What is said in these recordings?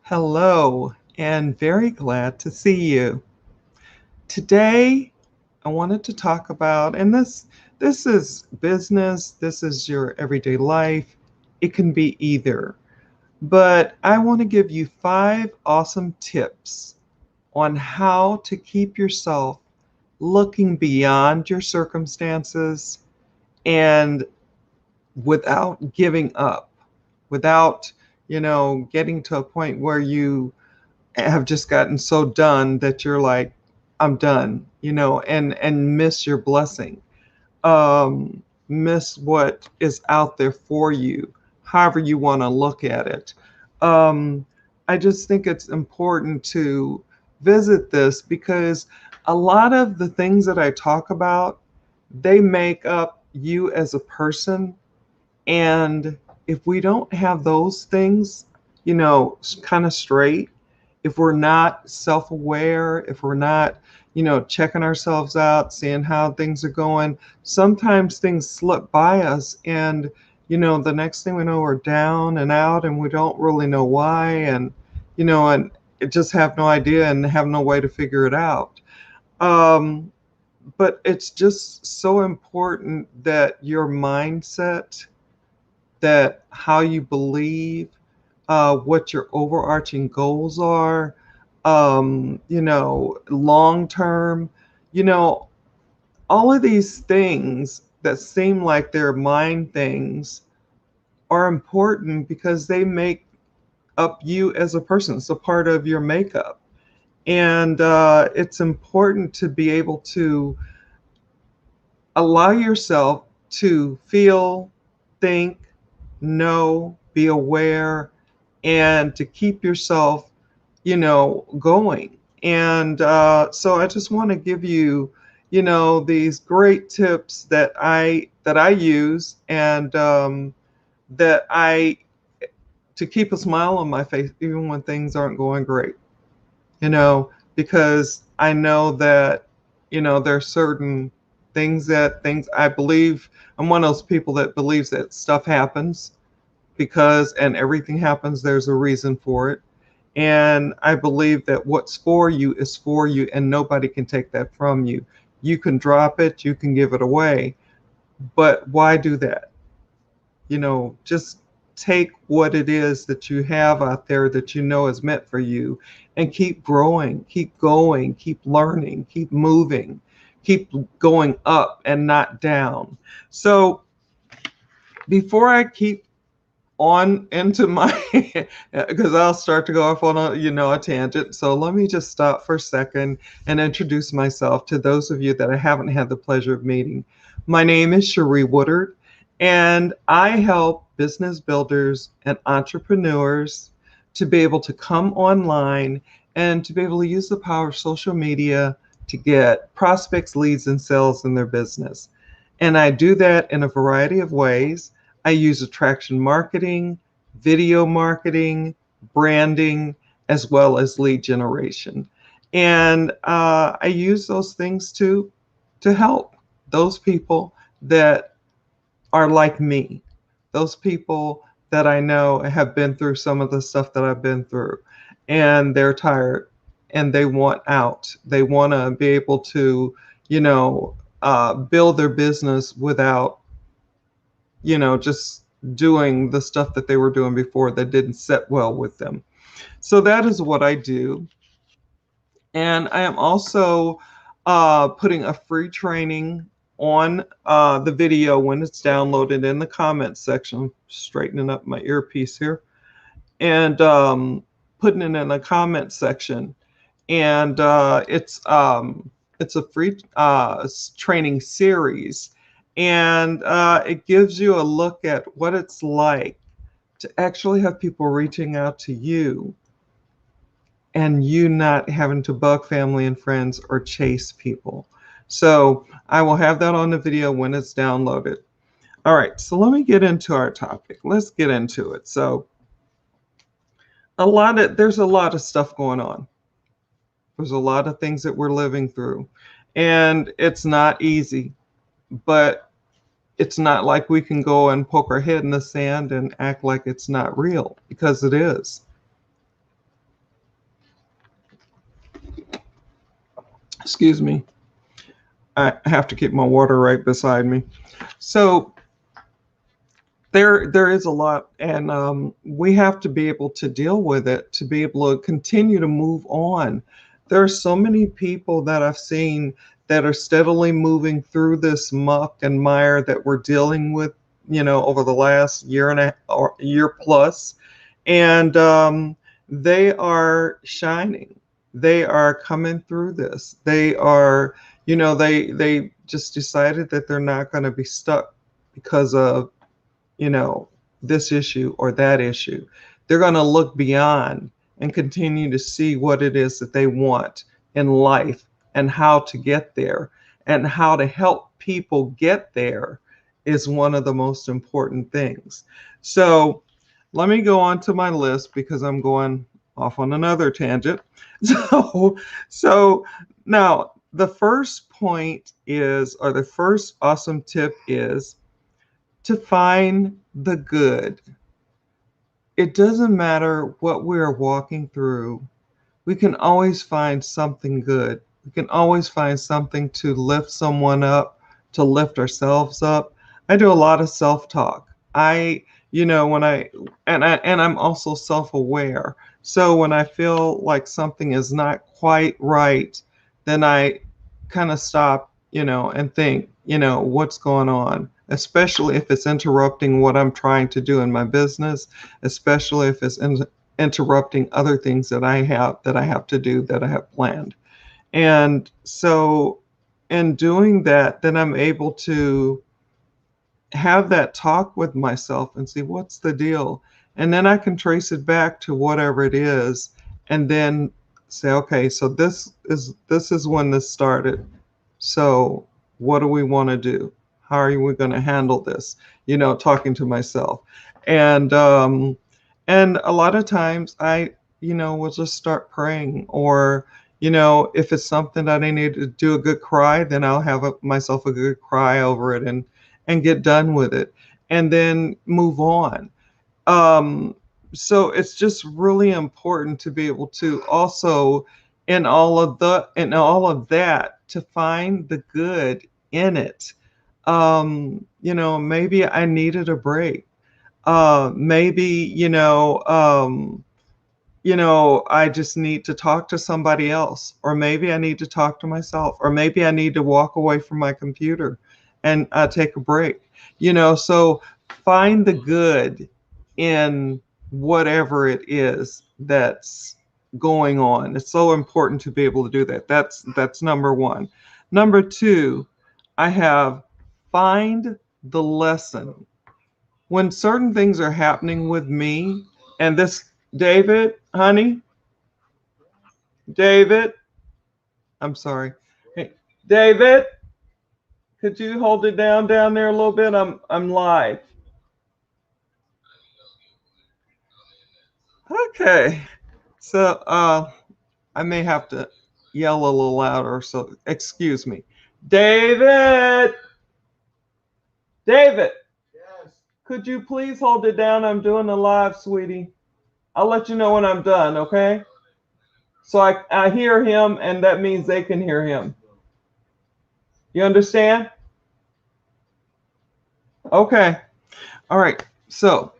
Hello, and very glad to see you. Today, I wanted to talk about, and this is business, this is your everyday life. It can be either. But I want to give you 5 awesome tips on how to keep yourself looking beyond your circumstances and without giving up, without, getting to a point where you have just gotten so done that you're like, I'm done, and miss your blessing, miss what is out there for you, however you want to look at it. Um, I just think it's important to visit this because a lot of the things that I talk about, they make up you as a person. And if we don't have those things, kind of straight, if we're not self aware, if we're not, checking ourselves out, seeing how things are going, sometimes things slip by us. And, the next thing we know, we're down and out and we don't really know why. And it just have no idea and have no way to figure it out. Um, but it's just so important that your mindset, that how you believe, what your overarching goals are, long term, you know, all of these things that seem like they're mind things are important because they make up you as a person. It's a part of your makeup. And it's important to be able to allow yourself to feel, think, know, be aware, and to keep yourself, going. And so I just want to give you, these great tips that I use, and that I to keep a smile on my face even when things aren't going great. Because I know that, there are certain things I believe. I'm one of those people that believes that stuff happens because, and everything happens, there's a reason for it. And I believe that what's for you is for you, and nobody can take that from you. You can drop it, you can give it away, but why do that? Just take what it is that you have out there that you know is meant for you and keep growing, keep going, keep learning, keep moving, keep going up and not down. So before I keep on into my because I'll start to go off on a tangent. So let me just stop for a second and introduce myself to those of you that I haven't had the pleasure of meeting. My name is Cherie Woodard, and I help business builders and entrepreneurs to be able to come online and to be able to use the power of social media to get prospects, leads, and sales in their business. And I do that in a variety of ways. I use attraction marketing, video marketing, branding, as well as lead generation. And I use those things to help those people that are like me, those people that I know have been through some of the stuff that I've been through, and they're tired and they want out. They want to be able to, build their business without, just doing the stuff that they were doing before that didn't set well with them. So that is what I do. And I am also putting a free training on the video when it's downloaded in the comments section. Straightening up my earpiece here. And putting it in the comment section. And it's a free training series, and it gives you a look at what it's like to actually have people reaching out to you and you not having to bug family and friends or chase people. So I will have that on the video when it's downloaded. All right, so let me get into our topic. Let's get into it. So there's a lot of stuff going on. There's a lot of things that we're living through, and it's not easy, but it's not like we can go and poke our head in the sand and act like it's not real, because it is. Excuse me. I have to keep my water right beside me. So there is a lot, and we have to be able to deal with it to be able to continue to move on. There are so many people that I've seen that are steadily moving through this muck and mire that we're dealing with, over the last year and a or year plus, and they are shining. They are coming through this. They are, they just decided that they're not going to be stuck because of you know, this issue or that issue. They're going to look beyond and continue to see what it is that they want in life and how to get there and how to help people get there is one of the most important things. So let me go on to my list because I'm going off on another tangent. So now the first point is, or the first awesome tip is to find the good. It doesn't matter what we're walking through, we can always find something good. We can always find something to lift someone up, to lift ourselves up. I do a lot of self-talk. When I'm also self-aware. So when I feel like something is not quite right, then I kind of stop, and think, what's going on, especially if it's interrupting what I'm trying to do in my business, especially if it's interrupting other things that I have to do, that I have planned. And so in doing that, then I'm able to have that talk with myself and see what's the deal. And then I can trace it back to whatever it is and then say, okay, so this is when this started. So what do we want to do? How are we going to handle this? Talking to myself. And a lot of times I, will just start praying, or, if it's something that I need to do a good cry, then I'll have myself a good cry over it and get done with it and then move on. So it's just really important to be able to also in all of that to find the good in it. Maybe I needed a break. Maybe, I just need to talk to somebody else, or maybe I need to talk to myself, or maybe I need to walk away from my computer and take a break. So find the good in whatever it is that's going on. It's so important to be able to do that. That's number one. Number two, I have find the lesson. When certain things are happening with me, and this, David, honey, David, I'm sorry. Hey, David, could you hold it down there a little bit? I'm live. Okay. So I may have to yell a little louder, so excuse me. David, David, could you please hold it down? I'm doing a live, sweetie. I'll let you know when I'm done, okay? So I hear him, and that means they can hear him. You understand? Okay. All right. So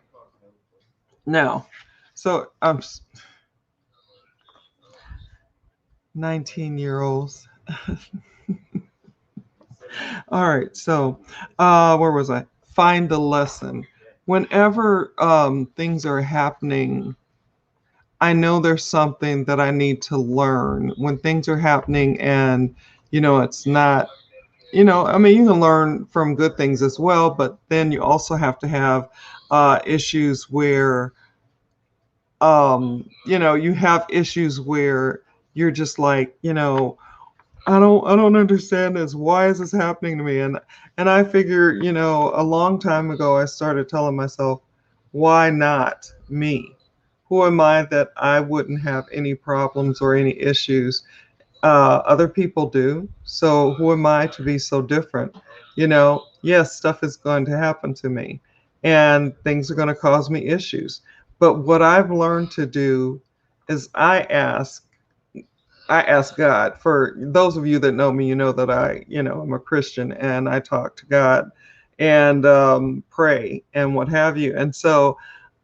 now, so I'm 19-year-olds. All right. So where was I? Find the lesson. Whenever things are happening, I know there's something that I need to learn. When things are happening and, it's not, I mean, you can learn from good things as well, but then you also have to have issues where, you have issues where you're just like, I don't understand this. Why is this happening to me? And I figure, a long time ago, I started telling myself, why not me? Who am I that I wouldn't have any problems or any issues? Other people do. So who am I to be so different? Yes, stuff is going to happen to me and things are going to cause me issues. But what I've learned to do is I ask, I ask God. For those of you that know me, you know that I'm a Christian and I talk to God and pray and what have you. And so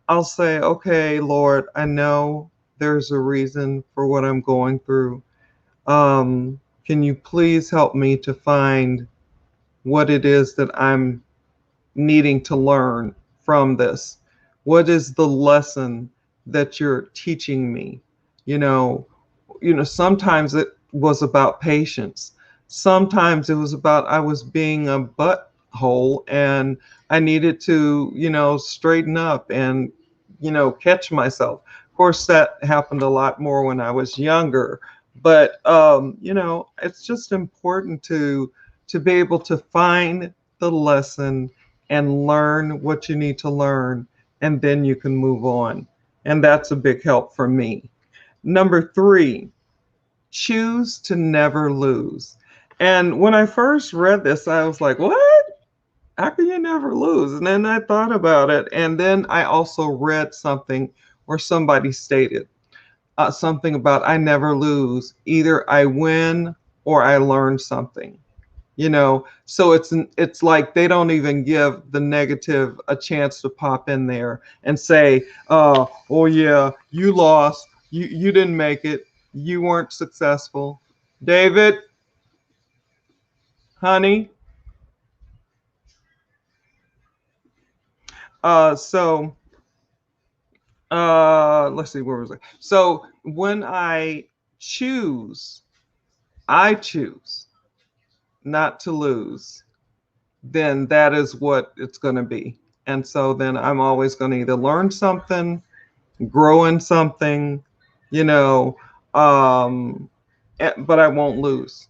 I'll say, okay, Lord, I know there's a reason for what I'm going through. Can you please help me to find what it is that I'm needing to learn from this? What is the lesson that you're teaching me? You know, sometimes it was about patience. Sometimes it was about I was being a butthole and I needed to, straighten up and, catch myself. Of course, that happened a lot more when I was younger, but it's just important to be able to find the lesson and learn what you need to learn, and then you can move on. And that's a big help for me. Number three, choose to never lose. And when I first read this, I was like, what? How can you never lose? And then I thought about it. And then I also read something where somebody stated something about I never lose. Either I win or I learn something. So it's like they don't even give the negative a chance to pop in there and say, oh yeah, you lost, you didn't make it, you weren't successful. David, honey. So let's see, where was I? So when choose I choose not to lose, then that is what it's going to be. And so then I'm always going to either learn something, grow in something, you know, but I won't lose.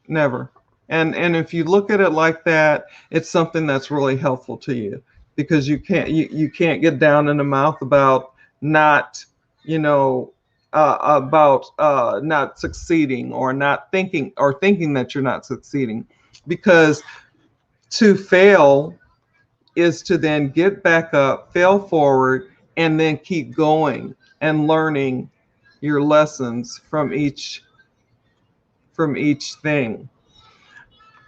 Never. And if you look at it like that, it's something that's really helpful to you, because you can't get down in the mouth about not, you know, about not succeeding, or not thinking, or thinking that you're not succeeding, because to fail is to then get back up, fail forward, and then keep going and learning your lessons from each thing.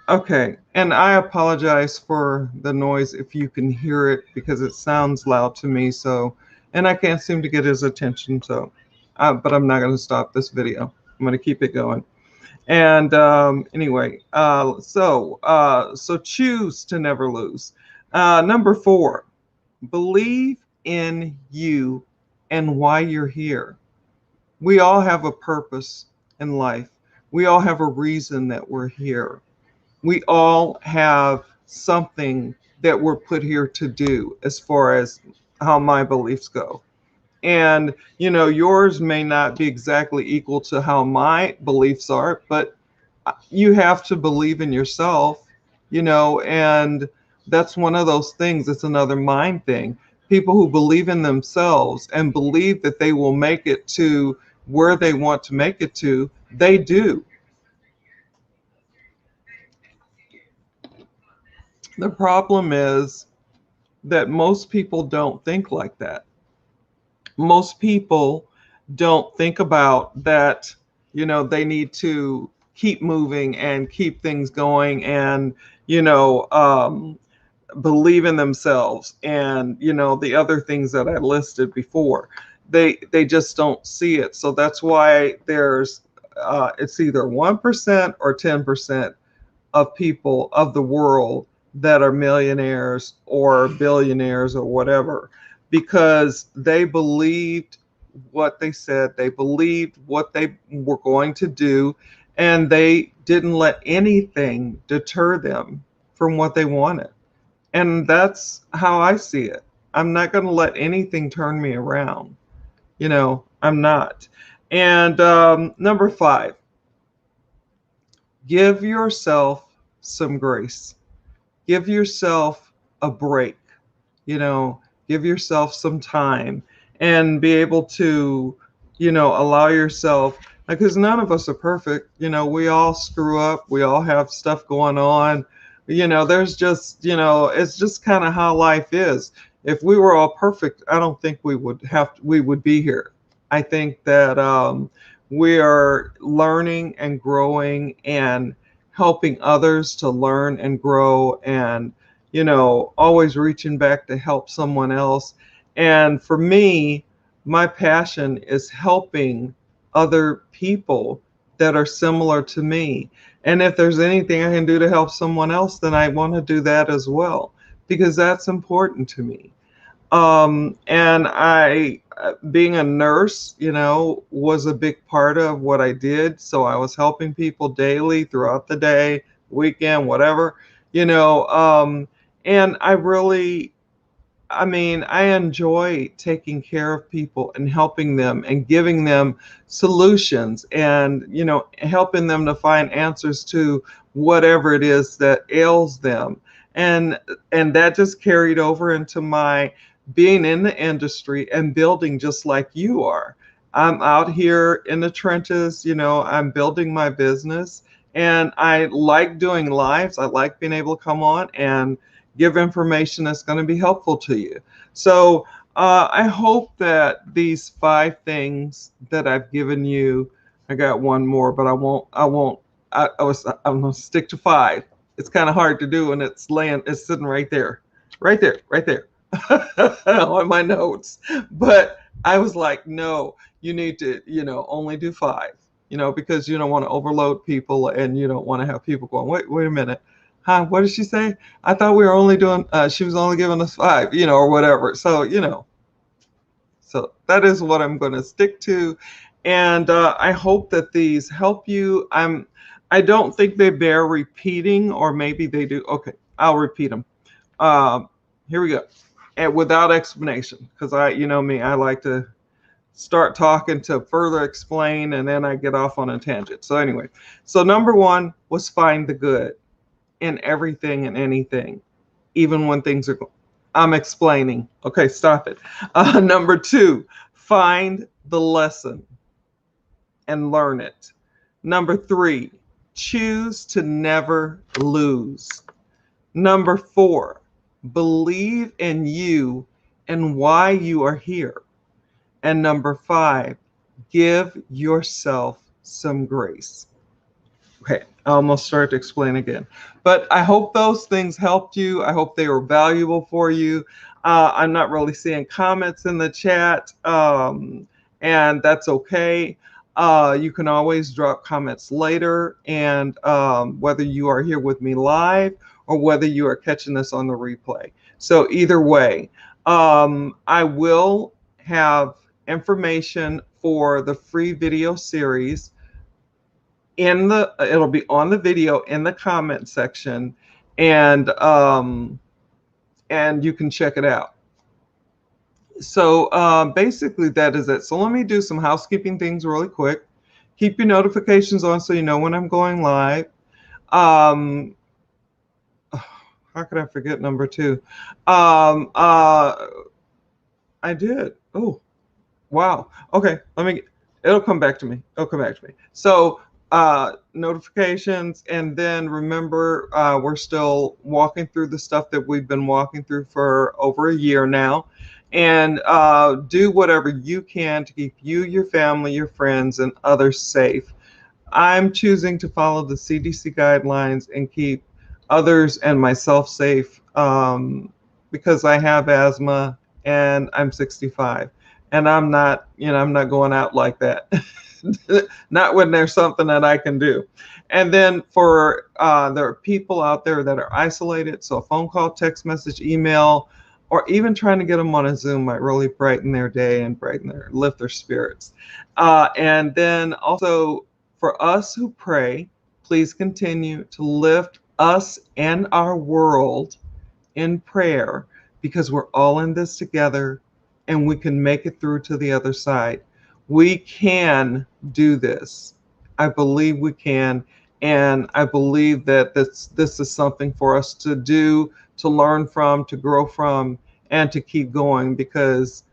Okay, and I apologize for the noise if you can hear it, because it sounds loud to me. So, and I can't seem to get his attention. So, but I'm not going to stop this video. I'm going to keep it going. And anyway, so choose to never lose. Number 4, believe in you and why you're here. We all have a purpose in life. We all have a reason that we're here. We all have something that we're put here to do, as far as how my beliefs go. And, yours may not be exactly equal to how my beliefs are, but you have to believe in yourself, and that's one of those things. It's another mind thing. People who believe in themselves and believe that they will make it to where they want to make it to, they do. The problem is that most people don't think like that. Most people don't think about that, they need to keep moving and keep things going, and, believe in themselves, and, the other things that I listed before. They just don't see it. So that's why there's it's either 1% or 10% of people of the world that are millionaires or billionaires or whatever, because they believed what they said, they believed what they were going to do, and they didn't let anything deter them from what they wanted. And that's how I see it. I'm not going to let anything turn me around. I'm not. And number 5, give yourself some grace. Give yourself a break, give yourself some time, and be able to, allow yourself, because none of us are perfect. We all screw up. We all have stuff going on. There's just, it's just kind of how life is. If we were all perfect, I don't think we would be here. I think that we are learning and growing and helping others to learn and grow, and always reaching back to help someone else. And for me, my passion is helping other people that are similar to me. And if there's anything I can do to help someone else, then I want to do that as well, because that's important to me. And being a nurse, was a big part of what I did. So I was helping people daily throughout the day, weekend, whatever, you know. And I enjoy taking care of people and helping them and giving them solutions, and, helping them to find answers to whatever it is that ails them. And that just carried over into my being in the industry and building just like you are. I'm out here in the trenches, I'm building my business, and I like doing lives. I like being able to come on and give information that's going to be helpful to you. So I hope that these 5 things that I've given you, I got one more, but I won't. I'm going to stick to 5. It's kind of hard to do when it's sitting right there, right there on my notes. But I was like, no, you need to, only do 5, because you don't want to overload people, and you don't want to have people going, wait a minute. Huh? What did she say? I thought we were only doing, she was only giving us 5, or whatever. So, so that is what I'm going to stick to. And I hope that these help you. I don't think they bear repeating, or maybe they do. Okay, I'll repeat them. Here we go. And without explanation, because you know me, I like to start talking to further explain, and then I get off on a tangent. So anyway, so number 1 was find the good in everything and anything, even when things are. I'm explaining. Okay, stop it. Number 2, find the lesson and learn it. Number 3, choose to never lose. Number 4, believe in you and why you are here. And number 5, give yourself some grace. Okay, I almost started to explain again. But I hope those things helped you. I hope they were valuable for you. I'm not really seeing comments in the chat, and that's okay. You can always drop comments later, and whether you are here with me live or whether you are catching this on the replay. So either way, I will have information for the free video series it'll be on the video in the comment section, and you can check it out. So basically that is it. So let me do some housekeeping things really quick. Keep your notifications on so you know when I'm going live. How could I forget number 2? I did. Oh, wow. Okay, it'll come back to me. So notifications, and then remember, we're still walking through the stuff that we've been walking through for over a year now, and do whatever you can to keep you, your family, your friends, and others safe. I'm choosing to follow the CDC guidelines and keep others and myself safe, because I have asthma and I'm 65, and I'm not going out like that. Not when there's something that I can do. And then for there are people out there that are isolated, so a phone call, text message, email, or even trying to get them on a Zoom might really brighten their day and lift their spirits. And then also for us who pray, please continue to lift us and our world in prayer, because we're all in this together and we can make it through to the other side. We can do this. I believe we can, and I believe that this is something for us to do, to learn from, to grow from, and to keep going, because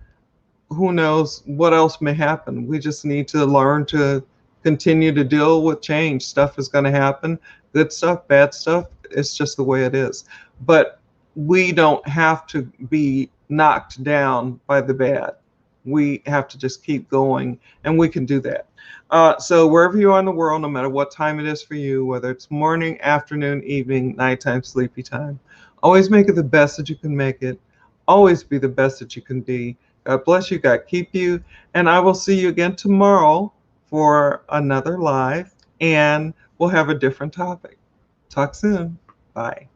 who knows what else may happen. We just need to learn to continue to deal with change. Stuff is going to happen, good stuff, bad stuff. It's just the way it is. But we don't have to be knocked down by the bad. We have to just keep going, and we can do that. So wherever you are in the world, no matter what time it is for you, whether it's morning, afternoon, evening, nighttime, sleepy time, always make it the best that you can make it. Always be the best that you can be. God bless you. God keep you. And I will see you again tomorrow for another live, and we'll have a different topic. Talk soon. Bye.